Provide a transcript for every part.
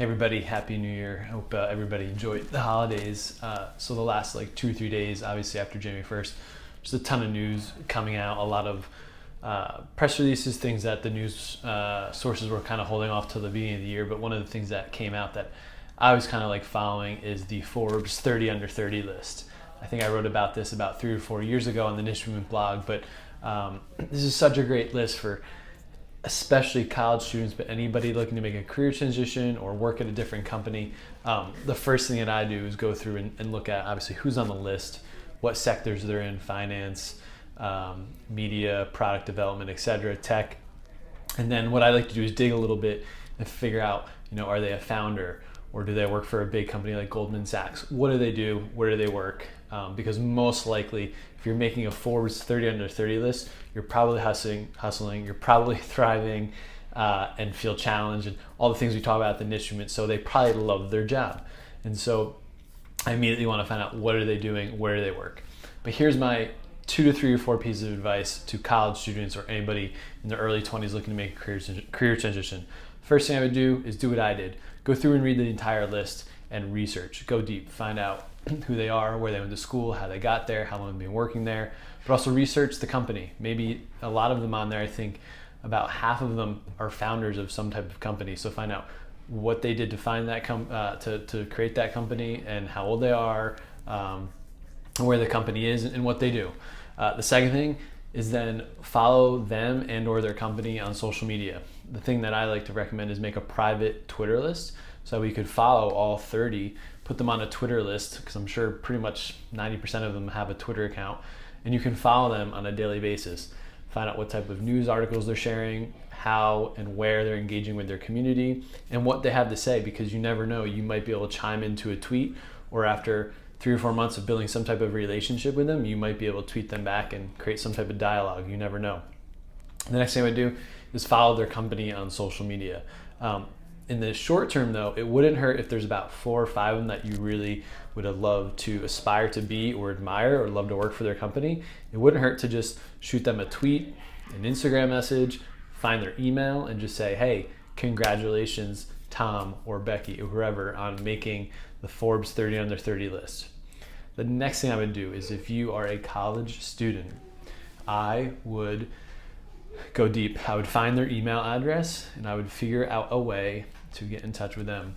Hey everybody, Happy New Year. I hope everybody enjoyed the holidays. So the last 2 or 3 days, obviously after January 1st, just a ton of news coming out, a lot of press releases, things that the news sources were kind of holding off till the beginning of the year. But one of the things that came out that I was kind of following is the Forbes 30 under 30 list. I think I wrote about this about 3 or 4 years ago on the Niche Movement blog, but this is such a great list for especially college students, but anybody looking to make a career transition or work at a different company. The first thing that I do is go through and look at obviously who's on the list, what sectors they're in, finance, media, product development, etc., tech. And then what I like to do is dig a little bit and figure out, are they a founder or do they work for a big company like Goldman Sachs? What do they do? Where do they work? Because most likely, if you're making a Forbes 30 under 30 list, you're probably hustling, you're probably thriving and feel challenged and all the things we talk about at the Niche Movement. So they probably love their job. And so I immediately want to find out, what are they doing? Where do they work? But here's my 2 to 3 or 4 pieces of advice to college students or anybody in their early 20s looking to make a career transition. First thing I would do is do what I did. Go through and read the entire list and research. Go deep. Find out who they are, where they went to school, how they got there, how long they've been working there. But also research the company. Maybe a lot of them on there, I think about half of them are founders of some type of company. So find out what they did to find that to create that company and how old they are, where the company is and what they do. The second thing is then follow them and or their company on social media. The thing that I like to recommend is make a private Twitter list so we could follow all 30, put them on a Twitter list, because I'm sure pretty much 90% of them have a Twitter account, and you can follow them on a daily basis. Find out what type of news articles they're sharing, how and where they're engaging with their community, and what they have to say, because you never know, you might be able to chime into a tweet, or after 3 or 4 months of building some type of relationship with them, you might be able to tweet them back and create some type of dialogue. You never know. The next thing I would do is follow their company on social media. In the short term though, it wouldn't hurt if there's about 4 or 5 of them that you really would have loved to aspire to be or admire or love to work for their company. It wouldn't hurt to just shoot them a tweet, an Instagram message, find their email and just say, hey, congratulations Tom or Becky or whoever on making the Forbes 30 under 30 list. The next thing I would do is, if you are a college student, I would go deep. I would find their email address and I would figure out a way to get in touch with them.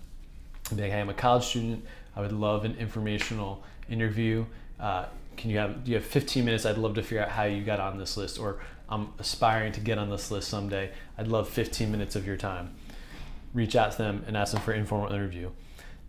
I'd be like, hey, I'm a college student. I would love an informational interview. Do you have 15 minutes? I'd love to figure out how you got on this list, or I'm aspiring to get on this list someday. I'd love 15 minutes of your time. Reach out to them and ask them for an informal interview.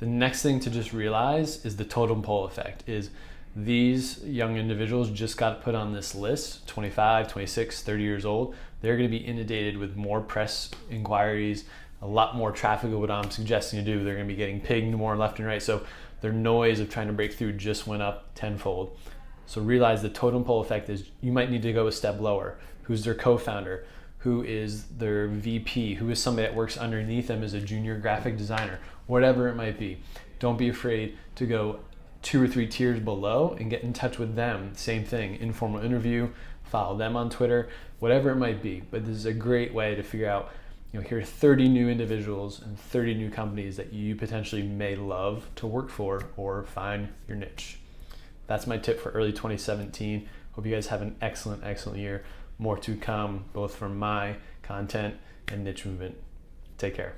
The next thing to just realize is the totem pole effect. Is these young individuals just got put on this list, 25, 26, 30 years old. They're going to be inundated with more press inquiries, a lot more traffic of what I'm suggesting to do. They're going to be getting pinged more left and right. So their noise of trying to break through just went up tenfold. So realize the totem pole effect is you might need to go a step lower. Who's their co-founder? Who is their VP? Who is somebody that works underneath them as a junior graphic designer? Whatever it might be. Don't be afraid to go 2 or 3 tiers below and get in touch with them. Same thing, informal interview, follow them on Twitter, whatever it might be. But this is a great way to figure out, here are 30 new individuals and 30 new companies that you potentially may love to work for or find your niche. That's my tip for early 2017. Hope you guys have an excellent year. More to come, both from my content and Niche Movement. Take care.